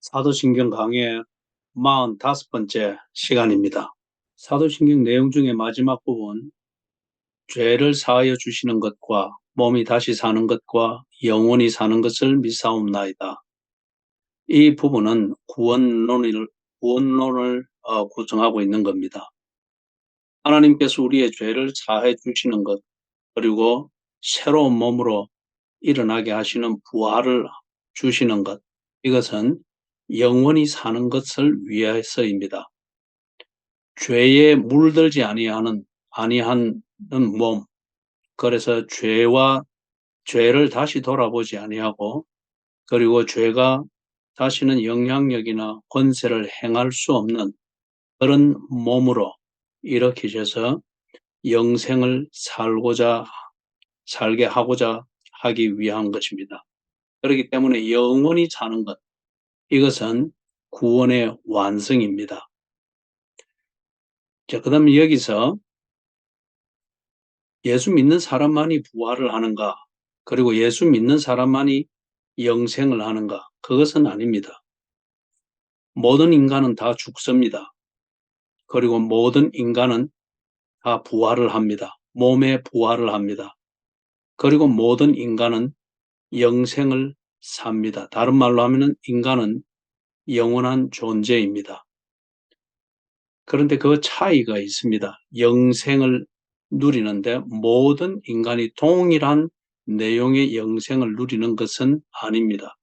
사도신경 강의 45번째 시간입니다. 사도신경 내용 중에 마지막 부분, 죄를 사하여 주시는 것과 몸이 다시 사는 것과 영원히 사는 것을 믿사옵나이다. 이 부분은 구원론을 구성하고 있는 겁니다. 하나님께서 우리의 죄를 사해 주시는 것, 그리고 새로운 몸으로 일어나게 하시는 부활을 주시는 것, 이것은 영원히 사는 것을 위해서입니다. 죄에 물들지 아니한 몸, 그래서 죄를 다시 돌아보지 아니하고, 그리고 죄가 다시는 영향력이나 권세를 행할 수 없는 그런 몸으로 일으키셔서 영생을 살게 하고자 하기 위한 것입니다. 그렇기 때문에 영원히 사는 것, 이것은 구원의 완성입니다. 자, 그 다음에 여기서 예수 믿는 사람만이 부활을 하는가? 그리고 예수 믿는 사람만이 영생을 하는가? 그것은 아닙니다. 모든 인간은 다 죽습니다. 그리고 모든 인간은 다 부활을 합니다. 몸에 부활을 합니다. 그리고 모든 인간은 영생을 삽니다. 다른 말로 하면 인간은 영원한 존재입니다. 그런데 그 차이가 있습니다. 영생을 누리는데 모든 인간이 동일한 내용의 영생을 누리는 것은 아닙니다.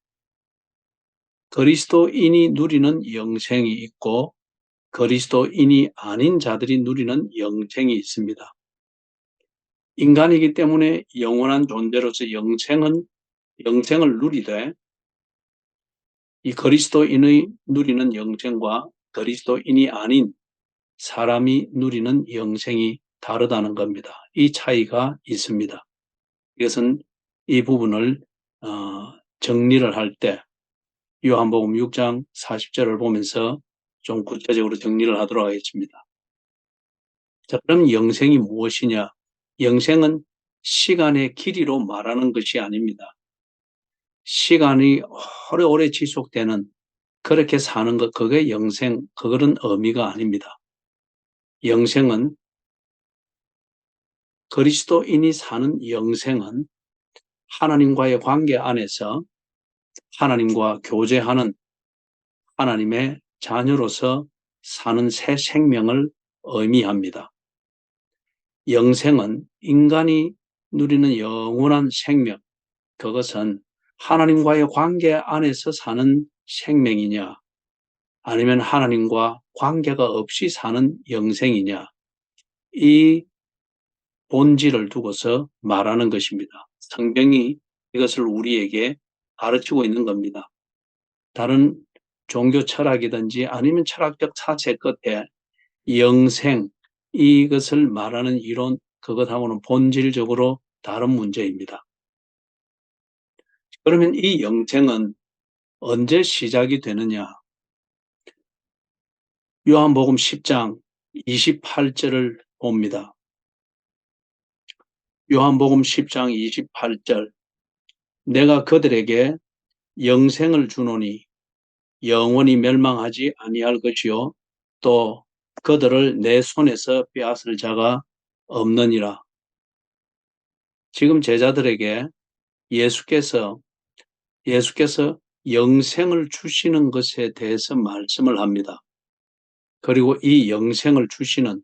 그리스도인이 누리는 영생이 있고 그리스도인이 아닌 자들이 누리는 영생이 있습니다. 인간이기 때문에 영원한 존재로서 영생을 누리되, 이 그리스도인의 누리는 영생과 그리스도인이 아닌 사람이 누리는 영생이 다르다는 겁니다. 이 차이가 있습니다. 이것은 이 부분을 정리를 할 때 요한복음 6장 40절을 보면서 좀 구체적으로 정리를 하도록 하겠습니다. 자, 그럼 영생이 무엇이냐? 영생은 시간의 길이로 말하는 것이 아닙니다. 시간이 오래오래 지속되는, 그렇게 사는 것, 그게 영생, 그런 의미가 아닙니다. 영생은, 그리스도인이 사는 영생은 하나님과의 관계 안에서 하나님과 교제하는 하나님의 자녀로서 사는 새 생명을 의미합니다. 영생은 인간이 누리는 영원한 생명, 그것은 하나님과의 관계 안에서 사는 생명이냐, 아니면 하나님과 관계가 없이 사는 영생이냐, 이 본질을 두고서 말하는 것입니다. 성경이 이것을 우리에게 가르치고 있는 겁니다. 다른 종교 철학이든지 아니면 철학적 사세 끝에 영생, 이것을 말하는 이론, 그것하고는 본질적으로 다른 문제입니다. 그러면 이 영생은 언제 시작이 되느냐? 요한복음 10장 28절을 봅니다. 요한복음 10장 28절, 내가 그들에게 영생을 주노니 영원히 멸망하지 아니할 것이요 또 그들을 내 손에서 빼앗을 자가 없느니라. 지금 제자들에게 예수께서 영생을 주시는 것에 대해서 말씀을 합니다. 그리고 이 영생을 주시는,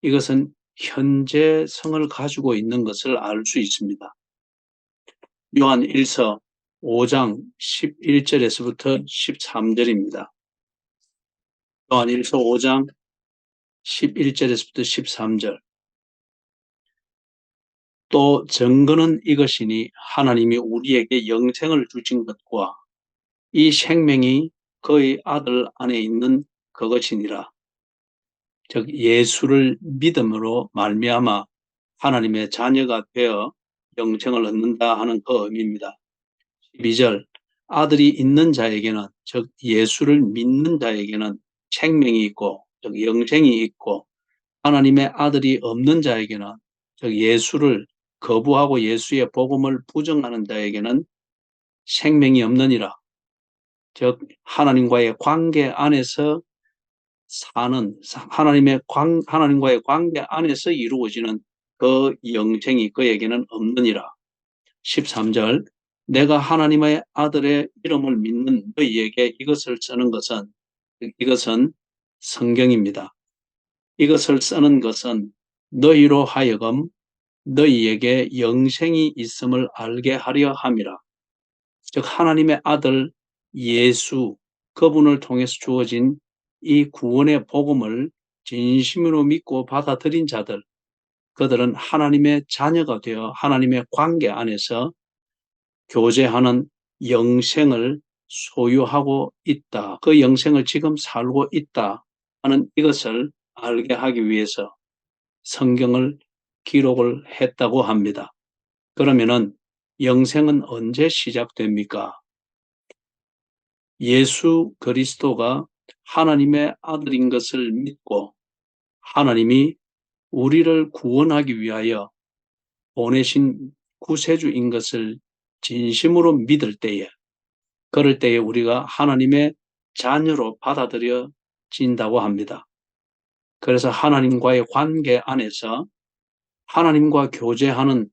이것은 현재성을 가지고 있는 것을 알 수 있습니다. 요한 1서 5장 11절에서부터 13절입니다. 요한 1서 5장 11절에서부터 13절. 또 증거는 이것이니 하나님이 우리에게 영생을 주신 것과 이 생명이 그의 아들 안에 있는 그것이니라. 즉 예수를 믿음으로 말미암아 하나님의 자녀가 되어 영생을 얻는다 하는 그 의미입니다. 12절, 아들이 있는 자에게는, 즉 예수를 믿는 자에게는 생명이 있고, 즉 영생이 있고, 하나님의 아들이 없는 자에게는, 즉 예수를 거부하고 예수의 복음을 부정하는 자에게는 생명이 없느니라. 즉 하나님과의 관계 안에서 사는 하나님과의 관계 안에서 이루어지는 그 영생이 그에게는 없느니라. 13절 내가 하나님의 아들의 이름을 믿는 너희에게 이것을 쓰는 것은 이것은 성경입니다. 이것을 쓰는 것은 너희로 하여금 너희에게 영생이 있음을 알게 하려 함이라. 즉 하나님의 아들 예수 그분을 통해서 주어진 이 구원의 복음을 진심으로 믿고 받아들인 자들, 그들은 하나님의 자녀가 되어 하나님의 관계 안에서 교제하는 영생을 소유하고 있다. 그 영생을 지금 살고 있다 하는 이것을 알게 하기 위해서 성경을 기록을 했다고 합니다. 그러면은 영생은 언제 시작됩니까? 예수 그리스도가 하나님의 아들인 것을 믿고 하나님이 우리를 구원하기 위하여 보내신 구세주인 것을 진심으로 믿을 때에, 그럴 때에 우리가 하나님의 자녀로 받아들여진다고 합니다. 그래서 하나님과의 관계 안에서 하나님과 교제하는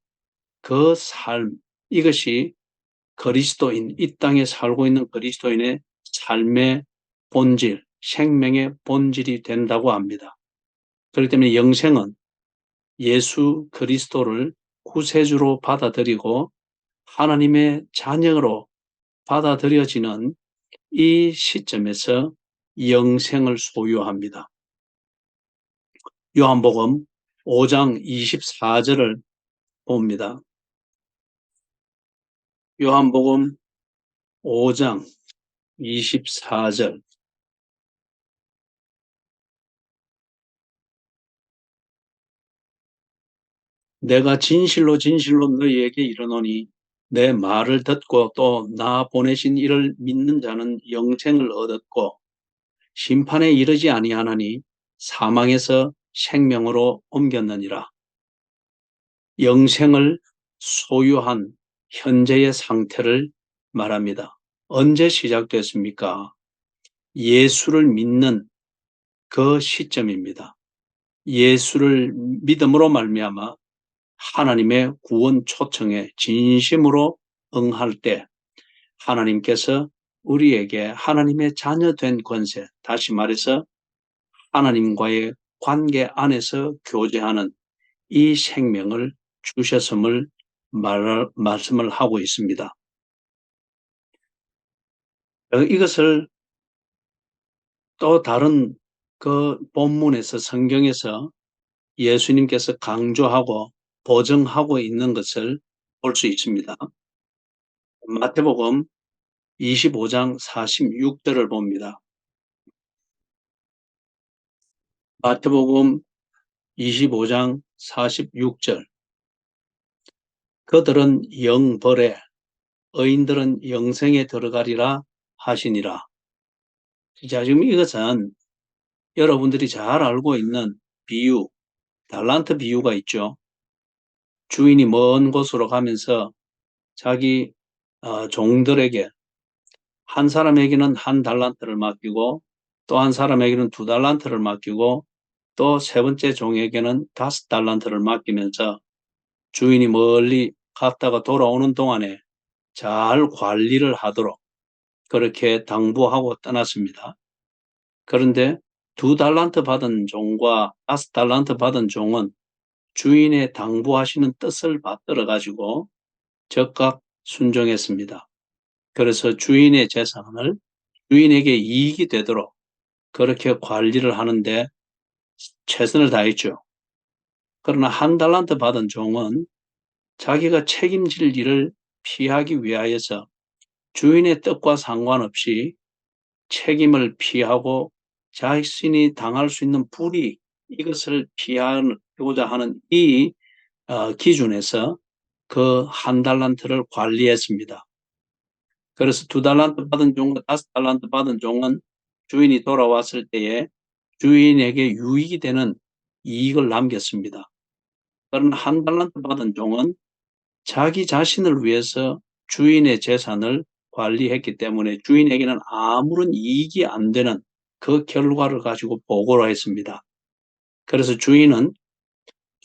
그 삶, 이것이 그리스도인, 이 땅에 살고 있는 그리스도인의 삶의 본질, 생명의 본질이 된다고 합니다. 그렇기 때문에 영생은 예수 그리스도를 구세주로 받아들이고 하나님의 자녀로 받아들여지는 이 시점에서 영생을 소유합니다. 요한복음 5장 24절을 봅니다. 요한복음 5장 24절 내가 진실로 진실로 너희에게 이르노니 내 말을 듣고 또 나 보내신 이를 믿는 자는 영생을 얻었고 심판에 이르지 아니하나니 사망에서 생명으로 옮겼느니라. 영생을 소유한 현재의 상태를 말합니다. 언제 시작됐습니까? 예수를 믿는 그 시점입니다. 예수를 믿음으로 말미암아 하나님의 구원 초청에 진심으로 응할 때 하나님께서 우리에게 하나님의 자녀된 권세, 다시 말해서 하나님과의 관계 안에서 교제하는 이 생명을 주셨음을 말씀을 하고 있습니다. 이것을 또 다른 그 본문에서 성경에서 예수님께서 강조하고 보증하고 있는 것을 볼 수 있습니다. 마태복음 25장 46절을 봅니다. 마태복음 25장 46절 그들은 영벌에 의인들은 영생에 들어가리라 하시니라. 자, 지금 이것은 여러분들이 잘 알고 있는 비유, 달란트 비유가 있죠. 주인이 먼 곳으로 가면서 자기 종들에게 한 사람에게는 한 달란트를 맡기고 또 한 사람에게는 두 달란트를 맡기고 또 세 번째 종에게는 5달란트를 맡기면서 주인이 멀리 갔다가 돌아오는 동안에 잘 관리를 하도록 그렇게 당부하고 떠났습니다. 그런데 2달란트 받은 종과 5달란트 받은 종은 주인의 당부하시는 뜻을 받들어 가지고 즉각 순종했습니다. 그래서 주인의 재산을 주인에게 이익이 되도록 그렇게 관리를 하는데 최선을 다했죠. 그러나 1달란트 받은 종은 자기가 책임질 일을 피하기 위하여서 주인의 뜻과 상관없이 책임을 피하고 자신이 당할 수 있는 불이익, 이것을 피하고자 하는 이 기준에서 그 1달란트를 관리했습니다. 그래서 2달란트 받은 종과 5달란트 받은 종은 주인이 돌아왔을 때에 주인에게 유익이 되는 이익을 남겼습니다. 그러나 1달란트 받은 종은 자기 자신을 위해서 주인의 재산을 관리했기 때문에 주인에게는 아무런 이익이 안 되는 그 결과를 가지고 보고를 했습니다. 그래서 주인은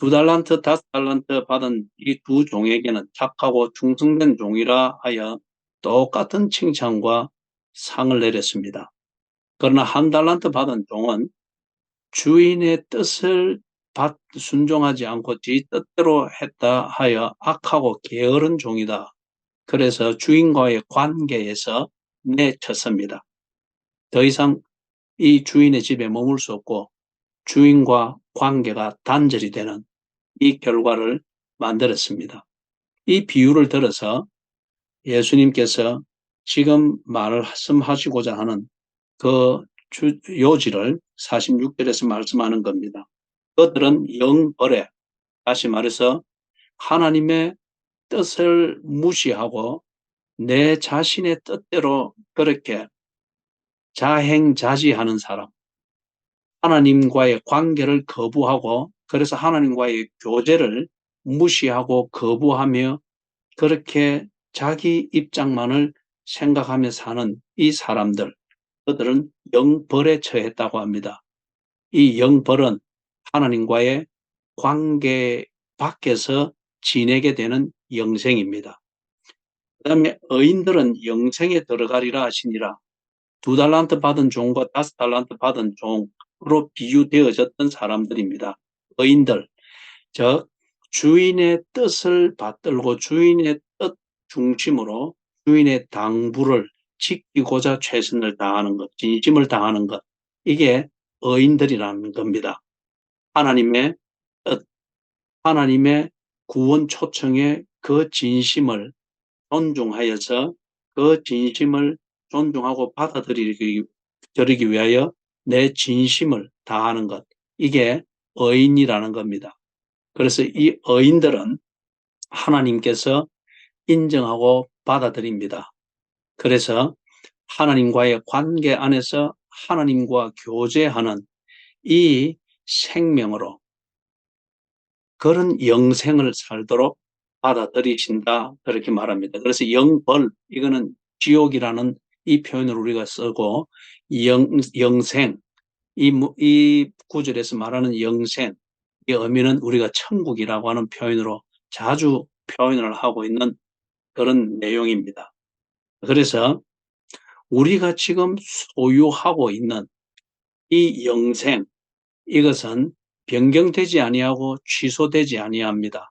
2달란트, 5달란트 받은 이 두 종에게는 착하고 충성된 종이라 하여 똑같은 칭찬과 상을 내렸습니다. 그러나 1달란트 받은 종은 주인의 뜻을 순종하지 않고 지 뜻대로 했다 하여 악하고 게으른 종이다. 그래서 주인과의 관계에서 내쳤습니다. 더 이상 이 주인의 집에 머물 수 없고 주인과 관계가 단절이 되는 이 결과를 만들었습니다. 이 비유를 들어서 예수님께서 지금 말씀하시고자 하는 그 요지를 46절에서 말씀하는 겁니다. 그들은 영벌에, 다시 말해서 하나님의 뜻을 무시하고 내 자신의 뜻대로 그렇게 자행자지하는 사람, 하나님과의 관계를 거부하고 그래서 하나님과의 교제를 무시하고 거부하며 그렇게 자기 입장만을 생각하며 사는 이 사람들, 그들은 영벌에 처했다고 합니다. 이 영벌은 하나님과의 관계 밖에서 지내게 되는 영생입니다. 그 다음에 의인들은 영생에 들어가리라 하시니라. 2달란트 받은 종과 5달란트 받은 종으로 비유되어졌던 사람들입니다. 의인들, 즉 주인의 뜻을 받들고 주인의 뜻 중심으로 주인의 당부를 지키고자 최선을 다하는 것, 진심을 다하는 것, 이게 의인들이라는 겁니다. 하나님의 뜻, 하나님의 구원 초청의 그 진심을 존중하여서 그 진심을 존중하고 받아들이기 위하여 내 진심을 다하는 것, 이게 의인이라는 겁니다. 그래서 이 의인들은 하나님께서 인정하고 받아들입니다. 그래서 하나님과의 관계 안에서 하나님과 교제하는 이 생명으로 그런 영생을 살도록 받아들이신다, 그렇게 말합니다. 그래서 영벌, 이거는 지옥이라는 이 표현을 우리가 쓰고 영생, 이 구절에서 말하는 영생, 이 의미는 우리가 천국이라고 하는 표현으로 자주 표현을 하고 있는 그런 내용입니다. 그래서 우리가 지금 소유하고 있는 이 영생, 이것은 변경되지 아니하고 취소되지 아니합니다.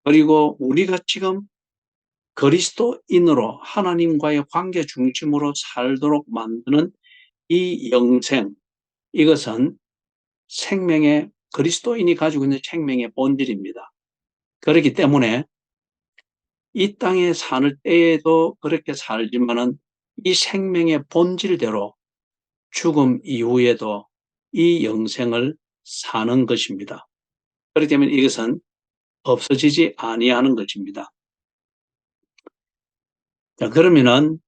그리고 우리가 지금 그리스도인으로 하나님과의 관계 중심으로 살도록 만드는 이 영생, 이것은 생명의, 그리스도인이 가지고 있는 생명의 본질입니다. 그렇기 때문에 이 땅에 사는 때에도 그렇게 살지만은 이 생명의 본질대로 죽음 이후에도 이 영생을 사는 것입니다. 그렇기 때문에 이것은 없어지지 아니하는 것입니다. 자, 그러면은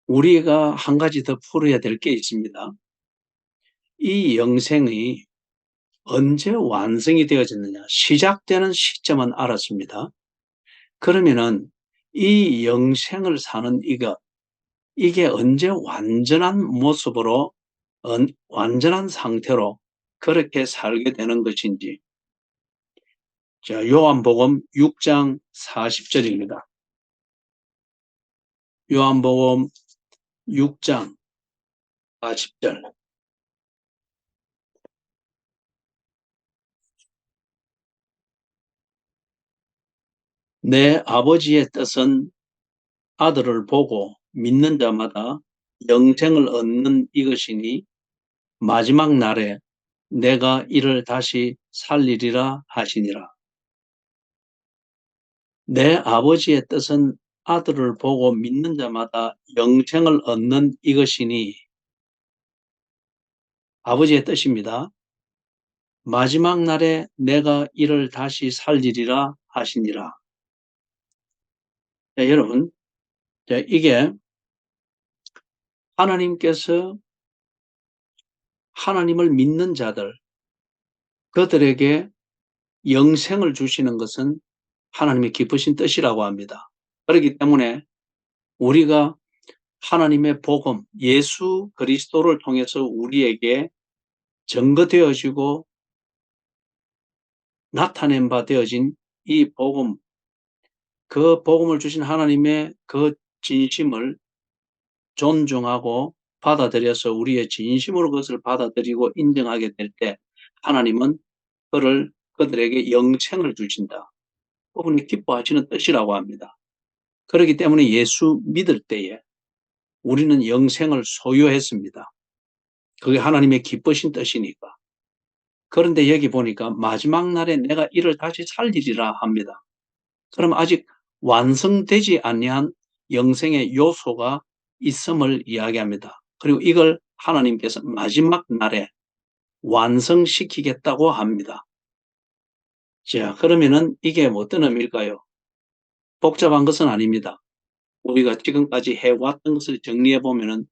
우리가 한 가지 더 풀어야 될 게 있습니다. 이 영생이 언제 완성이 되어졌느냐, 시작되는 시점은 알았습니다. 그러면은 이 영생을 사는 이게 언제 완전한 모습으로, 완전한 상태로 그렇게 살게 되는 것인지. 자, 요한복음 6장 40절입니다. 요한복음 6장 40절. 내 아버지의 뜻은 아들을 보고 믿는 자마다 영생을 얻는 이것이니 마지막 날에 내가 이를 다시 살리리라 하시니라. 내 아버지의 뜻은 아들을 보고 믿는 자마다 영생을 얻는 이것이니, 아버지의 뜻입니다. 마지막 날에 내가 이를 다시 살리리라 하시니라. 자, 여러분, 자, 이게 하나님께서 하나님을 믿는 자들, 그들에게 영생을 주시는 것은 하나님의 기쁘신 뜻이라고 합니다. 그렇기 때문에 우리가 하나님의 복음, 예수 그리스도를 통해서 우리에게 증거되어지고 나타낸 바 되어진 이 복음, 그 복음을 주신 하나님의 그 진심을 존중하고 받아들여서 우리의 진심으로 그것을 받아들이고 인정하게 될 때 하나님은 그들에게 영생을 주신다. 그분이 기뻐하시는 뜻이라고 합니다. 그렇기 때문에 예수 믿을 때에 우리는 영생을 소유했습니다. 그게 하나님의 기쁘신 뜻이니까. 그런데 여기 보니까 마지막 날에 내가 이를 다시 살리리라 합니다. 그럼 아직 완성되지 아니한 영생의 요소가 있음을 이야기합니다. 그리고 이걸 하나님께서 마지막 날에 완성시키겠다고 합니다. 자, 그러면은 이게 어떤 의미일까요? 복잡한 것은 아닙니다. 우리가 지금까지 해왔던 것을 정리해 보면은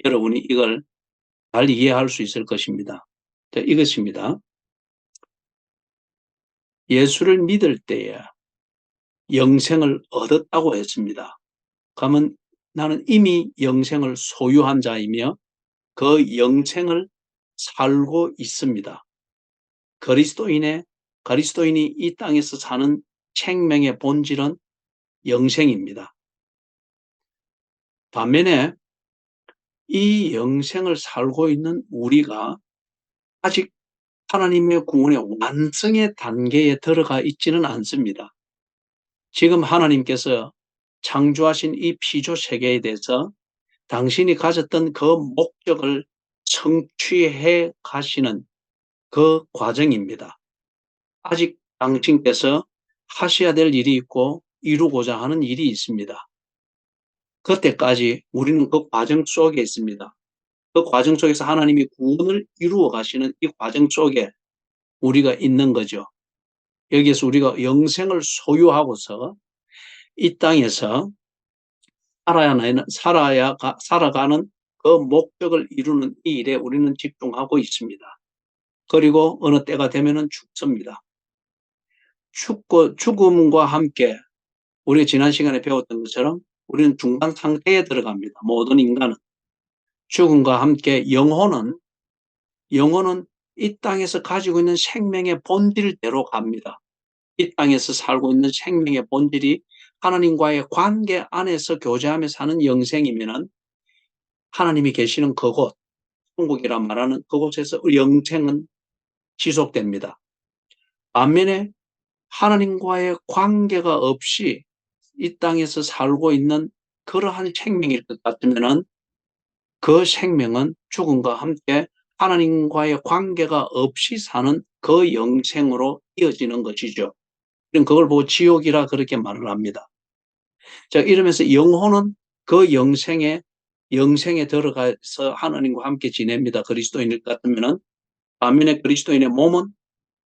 여러분이 이걸 잘 이해할 수 있을 것입니다. 자, 이것입니다. 예수를 믿을 때에 영생을 얻었다고 했습니다. 그러면 나는 이미 영생을 소유한 자이며 그 영생을 살고 있습니다. 그리스도인이 이 땅에서 사는 생명의 본질은 영생입니다. 반면에 이 영생을 살고 있는 우리가 아직 하나님의 구원의 완성의 단계에 들어가 있지는 않습니다. 지금 하나님께서 창조하신 이 피조 세계에 대해서 당신이 가졌던 그 목적을 성취해 가시는 그 과정입니다. 아직 당신께서 하셔야 될 일이 있고 이루고자 하는 일이 있습니다. 그때까지 우리는 그 과정 속에 있습니다. 그 과정 속에서 하나님이 구원을 이루어 가시는 이 과정 속에 우리가 있는 거죠. 여기에서 우리가 영생을 소유하고서 이 땅에서 살아가는 그 목적을 이루는 이 일에 우리는 집중하고 있습니다. 그리고 어느 때가 되면은 죽습니다. 죽음과 함께 우리가 지난 시간에 배웠던 것처럼 우리는 중간 상태에 들어갑니다. 모든 인간은. 죽음과 함께 영혼은 이 땅에서 가지고 있는 생명의 본질대로 갑니다. 이 땅에서 살고 있는 생명의 본질이 하나님과의 관계 안에서 교제하며 사는 영생이면은 하나님이 계시는 그곳, 천국이라 말하는 그곳에서 영생은 지속됩니다. 반면에 하나님과의 관계가 없이 이 땅에서 살고 있는 그러한 생명일 것 같으면은 그 생명은 죽음과 함께 하나님과의 관계가 없이 사는 그 영생으로 이어지는 것이죠. 그걸 보고 지옥이라 그렇게 말을 합니다. 자, 이러면서 영혼은 그 영생에 들어가서 하나님과 함께 지냅니다. 그리스도인일 것 같으면은. 반면에 그리스도인의 몸은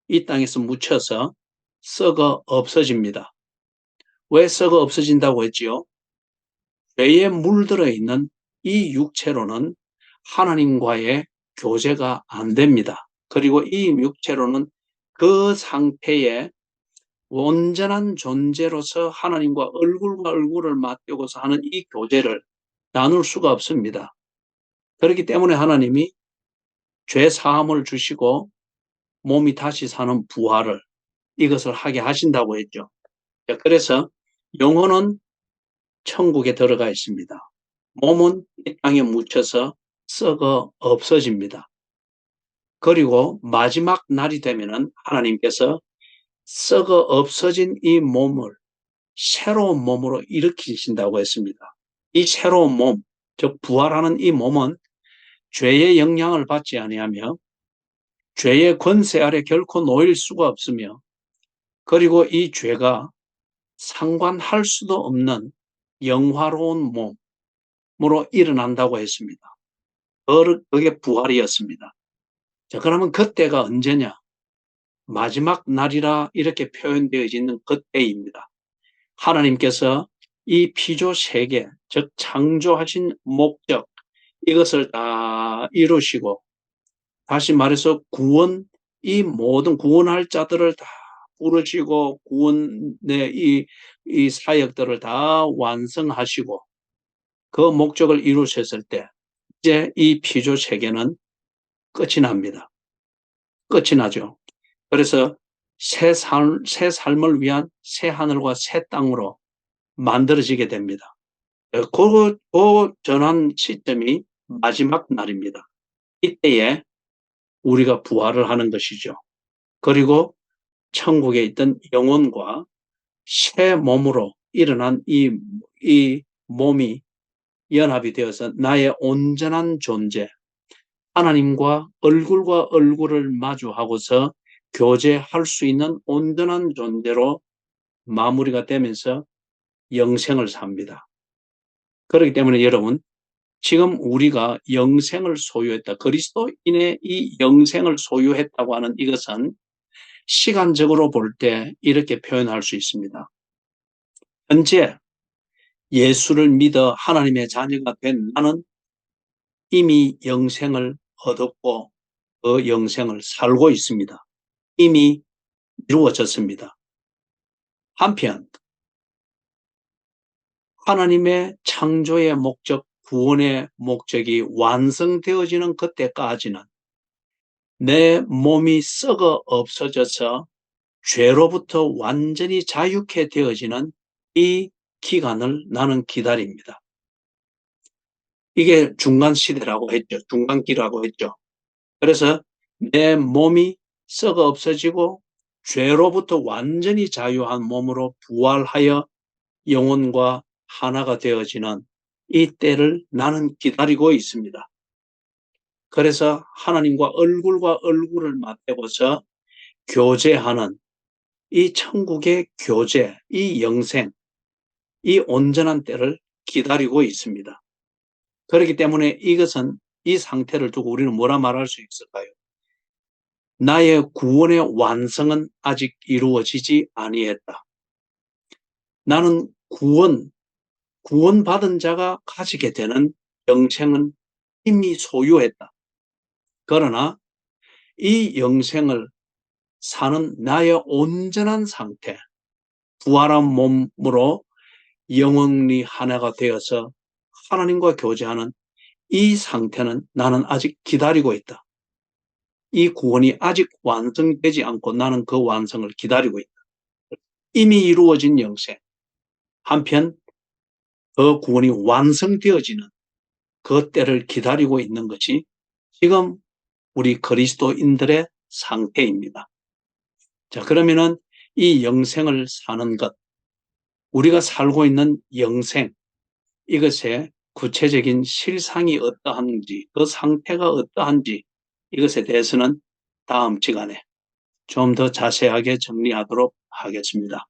이 땅에서 묻혀서 썩어 없어집니다. 왜 썩어 없어진다고 했지요? 죄에 물들어 있는 이 육체로는 하나님과의 교제가 안 됩니다. 그리고 이 육체로는 그 상태에 온전한 존재로서 하나님과 얼굴과 얼굴을 맞대고서 하는 이 교제를 나눌 수가 없습니다. 그렇기 때문에 하나님이 죄 사함을 주시고 몸이 다시 사는 부활을 이것을 하게 하신다고 했죠. 그래서 영혼은 천국에 들어가 있습니다. 몸은 이 땅에 묻혀서 썩어 없어집니다. 그리고 마지막 날이 되면은 하나님께서 썩어 없어진 이 몸을 새로운 몸으로 일으키신다고 했습니다. 이 새로운 몸, 즉 부활하는 이 몸은 죄의 영향을 받지 아니하며 죄의 권세 아래 결코 놓일 수가 없으며 그리고 이 죄가 상관할 수도 없는 영화로운 몸으로 일어난다고 했습니다. 그게 부활이었습니다. 자, 그러면 그때가 언제냐? 마지막 날이라 이렇게 표현되어 있는 그때입니다. 하나님께서 이 피조 세계, 즉 창조하신 목적 이것을 다 이루시고 다시 말해서 이 모든 구원할 자들을 다 부르시고 구원의 이 사역들을 다 완성하시고 그 목적을 이루셨을 때 이제 이 피조 세계는 끝이 납니다. 끝이 나죠. 그래서 새 삶을 위한 새 하늘과 새 땅으로 만들어지게 됩니다. 그 전환 시점이 마지막 날입니다. 이때에 우리가 부활을 하는 것이죠. 그리고 천국에 있던 영혼과 새 몸으로 일어난 이 몸이 연합이 되어서 나의 온전한 존재, 하나님과 얼굴과 얼굴을 마주하고서 교제할 수 있는 온전한 존재로 마무리가 되면서 영생을 삽니다. 그렇기 때문에 여러분, 지금 우리가 영생을 소유했다, 그리스도인의 이 영생을 소유했다고 하는 이것은 시간적으로 볼 때 이렇게 표현할 수 있습니다. 현재 예수를 믿어 하나님의 자녀가 된 나는 이미 영생을 얻었고 그 영생을 살고 있습니다. 이미 이루어졌습니다. 한편 하나님의 창조의 목적, 구원의 목적이 완성되어지는 그때까지는 내 몸이 썩어 없어져서 죄로부터 완전히 자유케 되어지는 이 기간을 나는 기다립니다. 이게 중간 시대라고 했죠. 중간기라고 했죠. 그래서 내 몸이 썩어 없어지고 죄로부터 완전히 자유한 몸으로 부활하여 영혼과 하나가 되어지는 이 때를 나는 기다리고 있습니다. 그래서 하나님과 얼굴을 맞대고서 교제하는 이 천국의 교제, 이 영생, 이 온전한 때를 기다리고 있습니다. 그렇기 때문에 이것은 이 상태를 두고 우리는 뭐라 말할 수 있을까요? 나의 구원의 완성은 아직 이루어지지 아니했다. 나는 구원받은 자가 가지게 되는 영생은 이미 소유했다. 그러나 이 영생을 사는 나의 온전한 상태, 부활한 몸으로 영혼이 하나가 되어서 하나님과 교제하는 이 상태는 나는 아직 기다리고 있다. 이 구원이 아직 완성되지 않고 나는 그 완성을 기다리고 있다. 이미 이루어진 영생, 한편 그 구원이 완성되어지는 그 때를 기다리고 있는 것이 지금 우리 그리스도인들의 상태입니다. 자, 그러면은 이 영생을 사는 것, 우리가 살고 있는 영생, 이것의 구체적인 실상이 어떠한지, 그 상태가 어떠한지 이것에 대해서는 다음 시간에 좀 더 자세하게 정리하도록 하겠습니다.